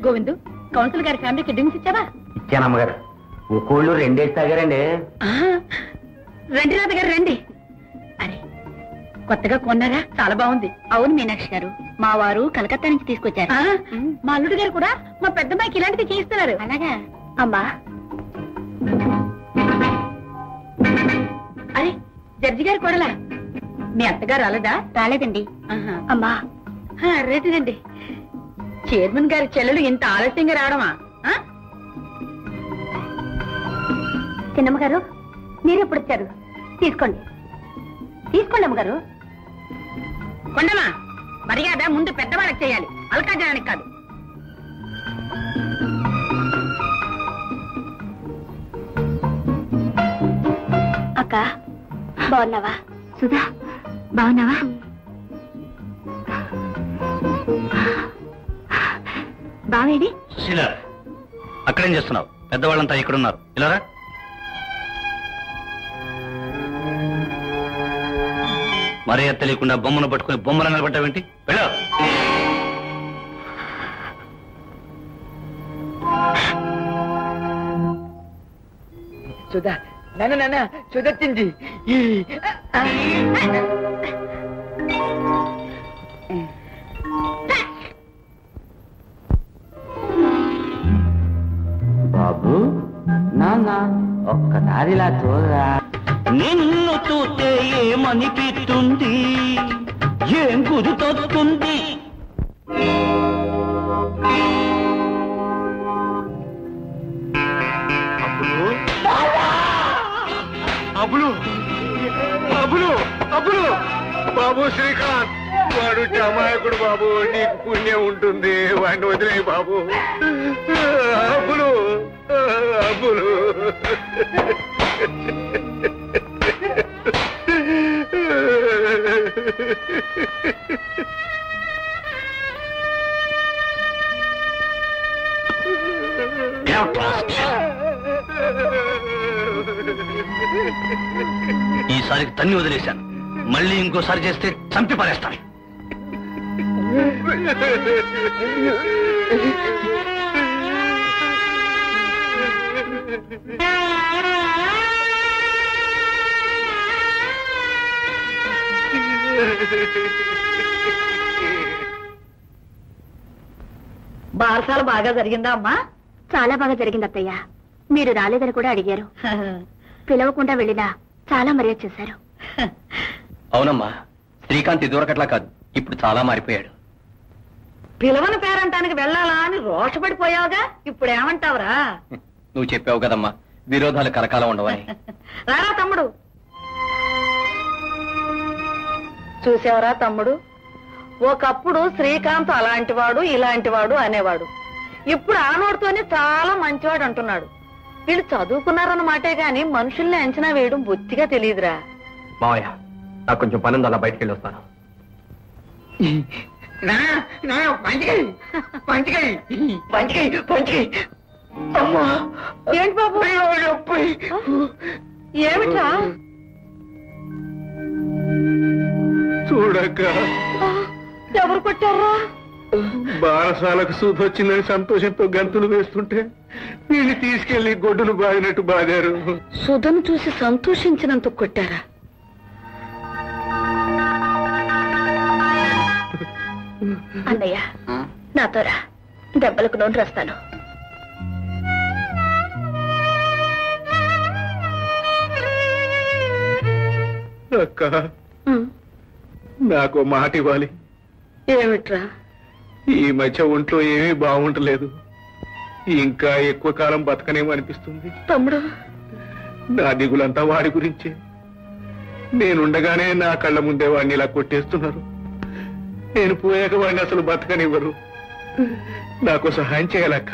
Govindu, council గారి ఫ్యామిలీకి drinks ఇచ్చావా? ఇచ్చాను అమ్మగారు. ఒక్కోళ్ళు 2 తాగారండి. రండి రాధ గారు రండి. అరే, కొత్తగా కొన్నారా? చాలా బాగుంది. అవును మీనాక్షి గారు, మా వారు కలకత్తా నుంచి తీసుకొచ్చారు. మా అల్లుడు గారు కూడా మా పెద్దమ్మాయికి ఇలాంటివి చేయిస్తున్నారు. అలాగా అమ్మా. అరే, జడ్జి గారు కొడలా? మీ అత్తగారు రాలేదా? రాలేదండి. అమ్మా రేటిదండి. చైర్మన్ గారి చెల్లెలు ఇంత ఆలస్యంగా రావడమా? చిన్నమ్మ గారు, మీరు ఎప్పుడు వచ్చారు? తీసుకోండి తీసుకోండి అమ్మగారు. కొండమా, మర్యాద ముందు పెద్దవాళ్ళకి చేయాలి, అల్కాజనానికి కాదు. అక్క బాగున్నావా? సుధా బాగున్నావా? బావేడి? అక్కడేం చేస్తున్నావు? పెద్దవాళ్ళంతా ఇక్కడున్నారు, ఇలా మర్యాద తెలియకుండా బొమ్మను పట్టుకుని బొమ్మలు నిలబడ్డావేంటి? వెళ్ళా. సుధా, నాన్న సుధొచ్చింది. బాబు, నాన్న ఒక్కసారిలా చూడరా. నిన్ను చూస్తే ఏమనిపిస్తుంది, ఏం గుర్తొస్తుంది? అబ్బులు అబ్బులు అబ్బులు, బాబు శ్రీకాంత్ వాడు అమాయకుడు బాబు, నీకు పుణ్యం ఉంటుంది, వాడిని వదిలే బాబు. అబ్బులు అబ్బులు. ఈసారికి తన్ని వదిలేశాను, మళ్ళీ ఇంకోసారి చేస్తే చంపి పారేస్తాను. బారసాల బాగా జరిగిందా అమ్మా? చాలా బాగా జరిగింది అత్తయ్య. మీరు రాలేదని కూడా అడిగారు. పిలవకుండా వెళ్ళినా చాలా మర్యాద చేశారు. అవునమ్మా, శ్రీకాంత్ ఇదివరకట్లా కాదు, ఇప్పుడు చాలా మారిపోయాడు. పిలవని పేరంటానికి వెళ్ళాలా అని రోషపడిపోయావుగా, ఇప్పుడు ఏమంటావురా? నువ్వు చెప్పావు కదమ్మా, విరోధాలు కలకాలం ఉండవని. రారా తమ్ముడు. చూసావరా తమ్ముడు, ఒకప్పుడు శ్రీకాంత్ అలాంటి వాడు ఇలాంటి వాడు అనేవాడు, ఇప్పుడు ఆ నోటితోనే చాలా మంచివాడు అంటున్నాడు. వీళ్ళు చదువుకున్నారన్న మాటే గాని మనుషుల్ని అంచనా వేయడం బొత్తిగా తెలియదురా. మావయ్య, నాకు కొంచెం పని ఉంది, అలా బయటికి వెళ్ళి వస్తాను. ఏంటి బాబు? ఏమిట్రా? చూడక్క, ఎవరు కొట్టారా? బారసాలకు సూదొచ్చిందని సంతోషంతో గంతులు వేస్తుంటే వీళ్ళు తీసుకెళ్లి గొడ్డును బాదినట్టు బాదారు. సుధను చూసి సంతోషించినందుకు కొట్టారా? అన్నయ్య, నాతో రా, దెబ్బలకు నోరు రాస్తాను. అక్క, నాకు మాట ఇవ్వాలి. ఏమిట్రా? ఈ మధ్య ఒంట్లో ఏమీ బాగుంటలేదు, ఇంకా ఎక్కువ కాలం బతకనేమనిపిస్తుంది. తమ్ముడు, నా దిగులంతా వాడి గురించే. నేనుండగానే నా కళ్ళ ముందే వాడిని ఇలా కొట్టేస్తున్నారు. నేను పోయాక వాడిని అసలు బతకనివ్వరు. నాకు సహాయం చేయాలక్క.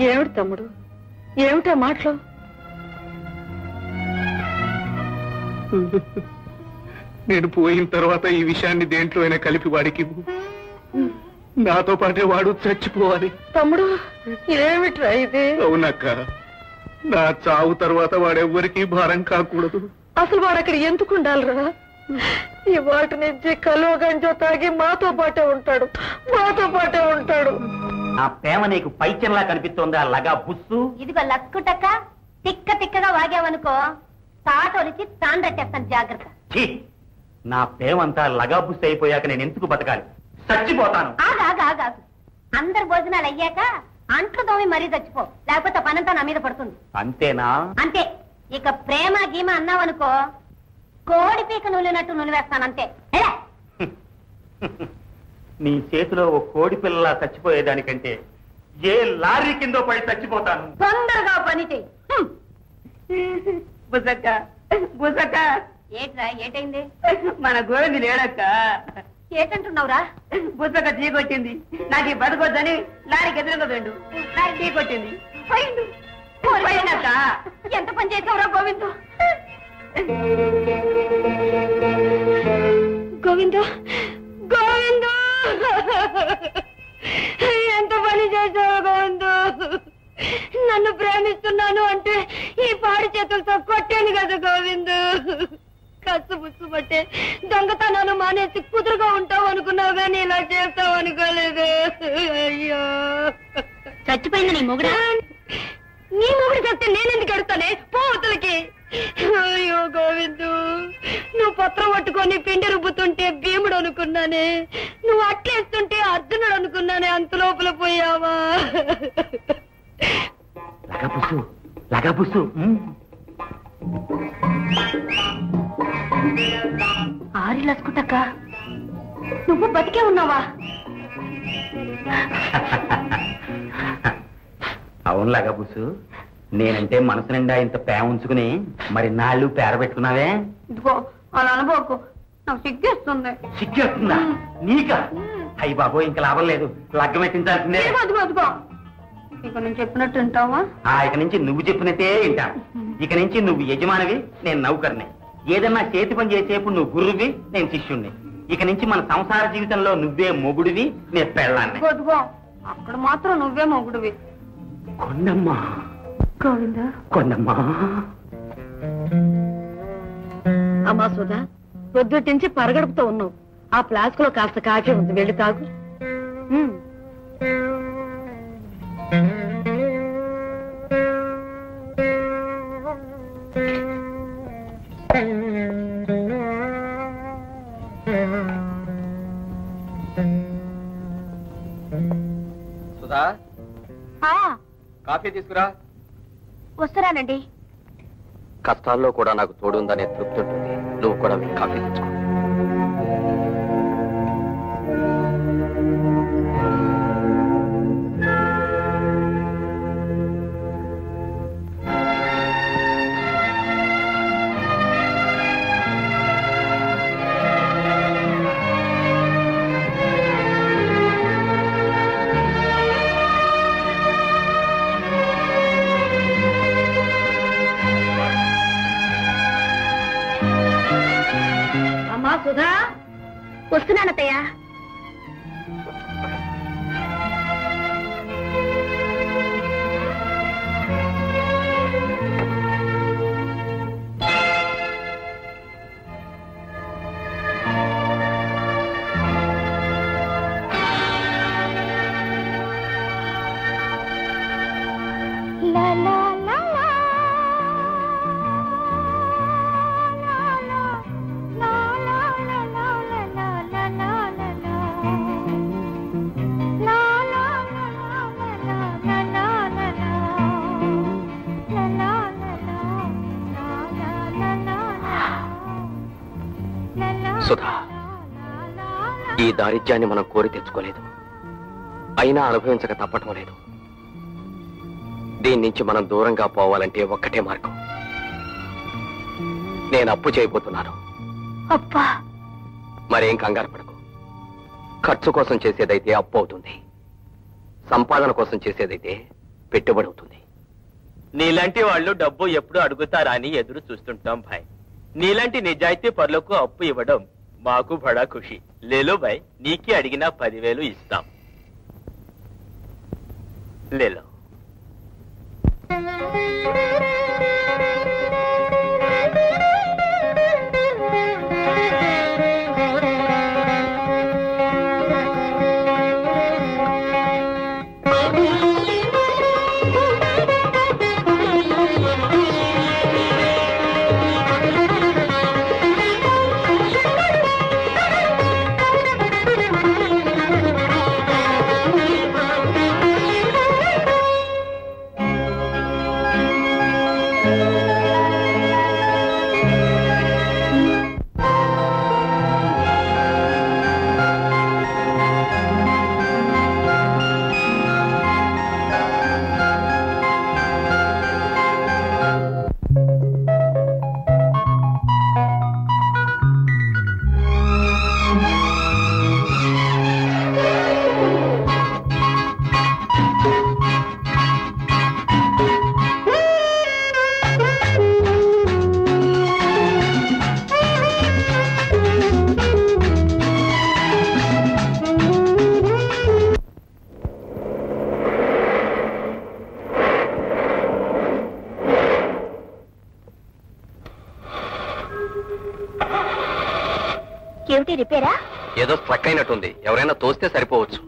ఏమిటి తమ్ముడు, ఏమిటా మాటలు? నేను పోయిన తర్వాత ఈ విషయాన్ని దేంట్లో అయినా కలిపి వాడికి ఇవ్వు. నాతో పాటే వాడు చచ్చిపోవాలి. తమ్ముడు, ఏమిట్రా ఇది? అవునక్క, నా చావు తర్వాత వాడెవ్వరికీ భారం కాకూడదు. అసలు వాడు అక్కడ ఎందుకు ఉండాలిరా? ఈ వాటి నుంచి కలువ గంజో తాగి మాతో పాటే ఉంటాడు, మాతో పాటే ఉంటాడు. నా ప్రేమ నీకు పైచంలా కనిపిస్తోందా లగా బుస్సు? ఇదిగో లక్కుటక్క తిక్క తిక్కగా వాగావనుకో తాటొలిచి తాండ్రట్టేస్తాను జాగ్రత్త. ఛీ! నా ప్రేమంతా లగా బుస్సు అయిపోయాక నేను ఎందుకు బతకాలి? చచ్చిపోతాను. ఆగాగాగాగు అందరు భోజనాలు అయ్యాక అంట్లు దోమి మరీ చచ్చిపో, లేకపోతే పనంతా నా మీద పడుతుంది. అంతేనా? అంతే. ఇక ప్రేమ గీమ అన్నావనుకో కోడి పీక నులినట్టు నులివేస్తానంతే. ఎలా? నీ చేతిలో ఓ కోడి పిల్లలా చచ్చిపోయేదానికంటే ఏ లారీ కిందో పడి చచ్చిపోతాను. తొందరగా పని చెయ్యి. బుసక్క బుసక్క ఏట్రా ఏటైంది? మన గోవింది లేడక్క. ఏటంటున్నావురా? బుసక్క టీ కొట్టింది. నాకు ఈ బతకొద్దని లారీకి ఎదురుగా వెండు. లారీ టీ కొట్టింది. పోయిండు. పోయిందక్క. ఎంత పని చేసావురా గోవిందు? గోవిందు గోవిందు ఎంత పని చేసావు గోవిందు? నన్ను ప్రేమిస్తున్నాను అంటే ఈ పాడి చేతులతో కొట్టాను కదా గోవిందు. కసుబుసు పట్టే దొంగతనాలు మానేసి కుదురుగా ఉంటావు అనుకున్నావు కానీ ఇలా చేస్తావు అనుకోలేదు. అయ్యో చచ్చిపోయింది నీ మొగుడు. నీ మొగుడు చెప్తే నేనెందుకు ఎడతానే పోవతలకి. అయ్యో గోవిందు, నువ్వు పత్రం పట్టుకొని పిండి రుబ్బుతుంటే భీముడు అనుకున్నానే, నువ్వు అట్లేస్తుంటే అర్జునుడు అనుకున్నానే, అంత లోపల పోయావా? లగా బుస్సు. ఆరి లసుకుటక్క నువ్వు బతికే ఉన్నావా? అవును లగా బుస్సు, నేనంటే మనసు నిండా ఇంత ప్రేమ ఉంచుకుని మరి నాళ్ళు పేర పెట్టుకున్నావే. ఇదిగో అలా అనుకోకు, నాకు సిగ్గేస్తుంది. సిగ్గేస్తుందా నీకా? అయ్యి బాబో ఇంకా లాభం లేదు, లగ్గం ఎట్టించాల్సిందే. అదిగో ఇక నేను చెప్పినట్టు వింటావా? ఇక నుంచి నువ్వు చెప్పినట్టే వింటాను. ఇక నుంచి నువ్వు యజమానివి, నేను నౌకర్ని. ఏదన్నా చేతి పని చేసేప్పుడు నువ్వు గురువి, నేను శిష్యుణ్ణి. ఇక నుంచి మన సంసార జీవితంలో నువ్వే మొగుడివి, నేను పెళ్ళాన్ని. అదిగో అక్కడ మాత్రం నువ్వే మొగుడివి. కొండమ్మా గోవిందా. కొండమ్మా. అమ్మా సుధా, పొద్దుటించి పరగడుపుతో ఉన్నావు. ఆ ఫ్లాస్క్ లో కాస్త కాఫీ ఉంది, వెళ్ళి తాగు. సుధా, కాఫీ తీసుకురా. వస్తున్నానండి. కష్టాల్లో కూడా నాకు తోడుందనే తృప్తి ఉంటుంది. నువ్వు కూడా కాఫీ తెచ్చుకో. అమ్మా సుధా, వస్తున్నానత్తయ్య. సుధా, ఈ దారిద్ర్యాన్ని మనం కోరి తెచ్చుకోలేదు, అయినా అనుభవించక తప్పటం లేదు. దీని నుంచి మనం దూరంగా పోవాలంటే ఒక్కటే మార్గం. నేను అప్పు చేయబోతున్నాను. అబ్బా, మరేం కంగారు పడకు. ఖర్చు కోసం చేసేదైతే అప్పు అవుతుంది, సంపాదన కోసం చేసేదైతే పెట్టుబడి అవుతుంది. నీలాంటి వాళ్ళు డబ్బు ఎప్పుడు అడుగుతారా అని ఎదురు చూస్తుంటాం భాయ్. నీలాంటి నిజాయితీ పరులకు అప్పు ఇవ్వడం మాకు బడా ఖుషి. లేలో భాయ్, నీకే అడిగినా 10,000 ఇస్తాం. లేలో. ఏమిటి రిపేరా? ఏదో స్ట్రక్ అయినట్టుంది, ఎవరైనా తోస్తే సరిపోవచ్చు.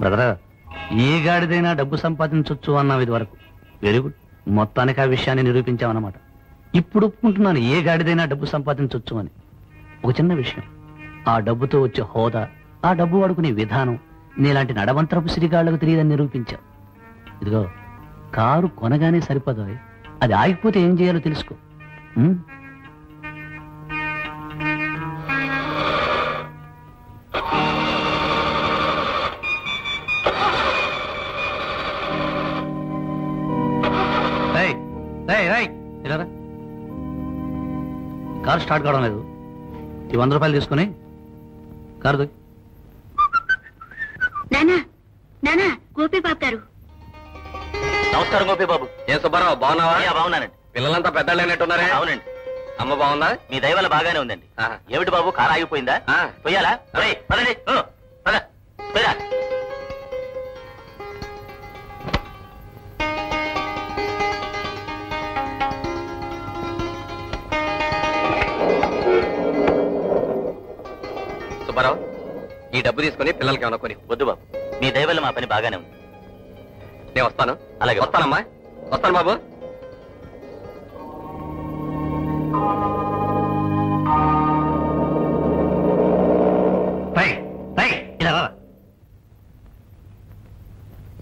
బ్రదరా, ఏ గాడిదైనా డబ్బు సంపాదించొచ్చు అన్నావు ఇది వరకు. వెరీ గుడ్, మొత్తానికి ఆ విషయాన్ని నిరూపించామన్నమాట. ఇప్పుడు ఒప్పుకుంటున్నాను, ఏ గాడిదైనా డబ్బు సంపాదించొచ్చు అని. ఒక చిన్న విషయం, ఆ డబ్బుతో వచ్చే హోదా, ఆ డబ్బు వాడుకునే విధానం నీలాంటి నడవంతరపు సిరిగాళ్లకు తెలియదని నిరూపించావు. ఇదిగో, కారు కొనగానే సరిపోదు, అది ఆగిపోతే ఏం చేయాలో తెలుసుకో. ఉం? కారు స్టార్ట్ కావడం లేదు. ఈ 100 రూపాయలు తీసుకుని కారు దొక్కి. నానా నానా, గోపి బాబు గారు. నమస్కారం గోపి బాబు. ఏం సుబ్బారావు, బాగున్నావా? బాగున్నానండి. పిల్లలంతా పెద్దలేనట్టున్నారే. అవునండి. అమ్మ బాగుందా? మీ దయ వల్ల బాగానే ఉందండి. ఆహా. ఏమిటి బాబు, కారు ఆగిపోయిందా? పోయాలా? పదండి, పద, పోయిరా. సుబ్బారావు, ఈ డబ్బు తీసుకుని పిల్లలకి ఏమైనా కొని. వద్దు బాబు, మీ దయ వల్ల మా పని బాగానే ఉంది. నేను వస్తాను. అలాగే. వస్తానమ్మా, వస్తాను బాబు.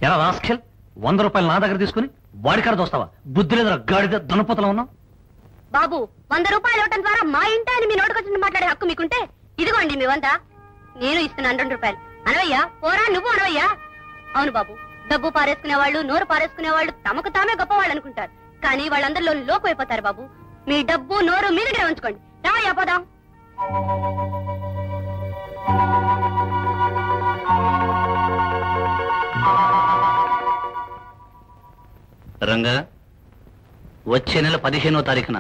ఎలా రాస్కెల్, 100 రూపాయలు నా దగ్గర తీసుకుని వాడి కాడ దోస్తావా? బుద్ధి లేదా గాడిద దున్నపోతలో ఉన్నావు? బాబు, 100 రూపాయలు ఇవ్వటం ద్వారా మా ఇంటి ఆయన మీ నోటుకొచ్చి మాట్లాడే హక్కు మీకుంటే ఇదిగోండి మీ 100. నేను ఇస్తున్నాను 2 రూపాయలు. అనవయ్యా, పోరా నువ్వు అనవయ్యా. అవును బాబు, డబ్బు పారేసుకునే వాళ్ళు, నోరు పారేసుకునే వాళ్ళు తమకు తామే గొప్పవాళ్ళు అనుకుంటారు. కానీ వాళ్ళందరిలో లోకు అయిపోతారు బాబు. మీ డబ్బు నోరు మీ దగ్గర ఉంచుకోండి. రావయ్యా, పోదాం. రంగా, వచ్చే నెల 15వ తారీఖున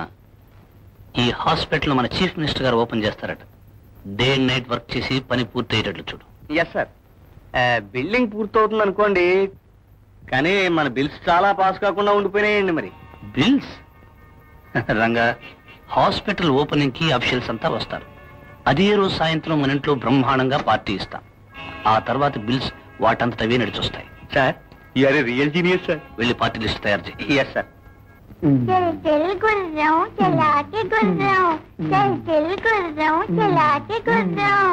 ఈ హాస్పిటల్ మన చీఫ్ మినిస్టర్ గారు ఓపెన్ చేస్తారట. డే అండ్ నైట్ వర్క్ చేసి పని పూర్తి అయ్యేటట్లు చూడు. Yes sir. బిల్డింగ్ పూర్తవుతుంది అనుకోండి, కానీ మన బిల్స్ చాలా పాస్ కాకుండా ఉండిపోయినాయండి. మరి బిల్స్? రంగా, హాస్పిటల్ ఓపెనింగ్ కి అఫీషియల్స్ అంతా వస్తారు. అదే రోజు సాయంత్రం మన ఇంట్లో బ్రహ్మాండంగా పార్టీ ఇస్తాం. ఆ తర్వాత బిల్స్ వాటంతటవే నడిచొస్తాయి. Sir, you are a real genius sir. వెళ్ళి పార్టీ లిస్ట్ తయారు చేయి. Yes sir. గుర్రం చలాకి గుర్రం, గుర్రం చలాకి గుర్రం.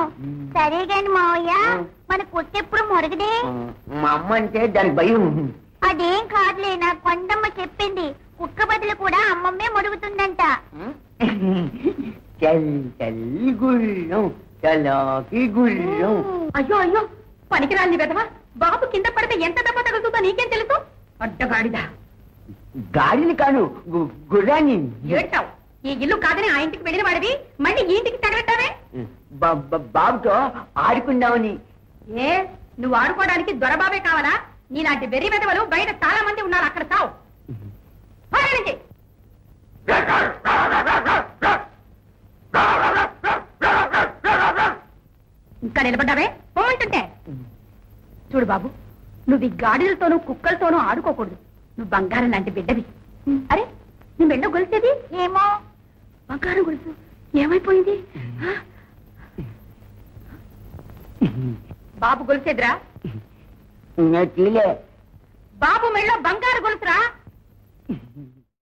సరే గాని మావయ్య, మన కొట్టెప్పుడు మొరగదే. మా అమ్మ అంటే దానికి భయం. అదేం కాదులే, నా కొండమ్మ చెప్పింది. కుక్క బదులు కూడా అమ్మమ్మే మొరుగుతుందంట. చల్లి గుర్రం, చలాకి గుర్రం. అయ్యో అయ్యో, పనికిరాంది వెదవా. బాబు కింద పడితే ఎంత దెబ్బ తగులుతుందో నీకేం తెలుసు? అడ్డగాడిదా. గాడిని కాను, గుర్రాన్ని. ఏడ్చావు? ఈ ఇల్లు కాదని ఆ ఇంటికి వెళ్ళిన వాడివి మళ్ళీ ఈ ఇంటికి తగలట్టావే? బాబుతో ఆడుకుందామని. ఏ, నువ్వు ఆడుకోవడానికి దొరబాబే కావాలా? నీలాంటి వెర్రి వెదవలు బయట చాలా మంది ఉన్నారు, అక్కడ చావు. ఇంకా నిలబడ్డావే, పోంటుంటే. చూడు బాబు, నువ్వు ఈ గాడిలతోనూ కుక్కలతోనూ ఆడుకోకూడదు. నువ్వు బంగారం లాంటి బిడ్డవి. అరే, నీ మెళ్ళో గొలిసేది ఏమో. బంగారం గొలుసు ఏమైపోయింది? బాబు గొలిసేదిరా? బాబు మెళ్ళో బంగారు గొలుసురా.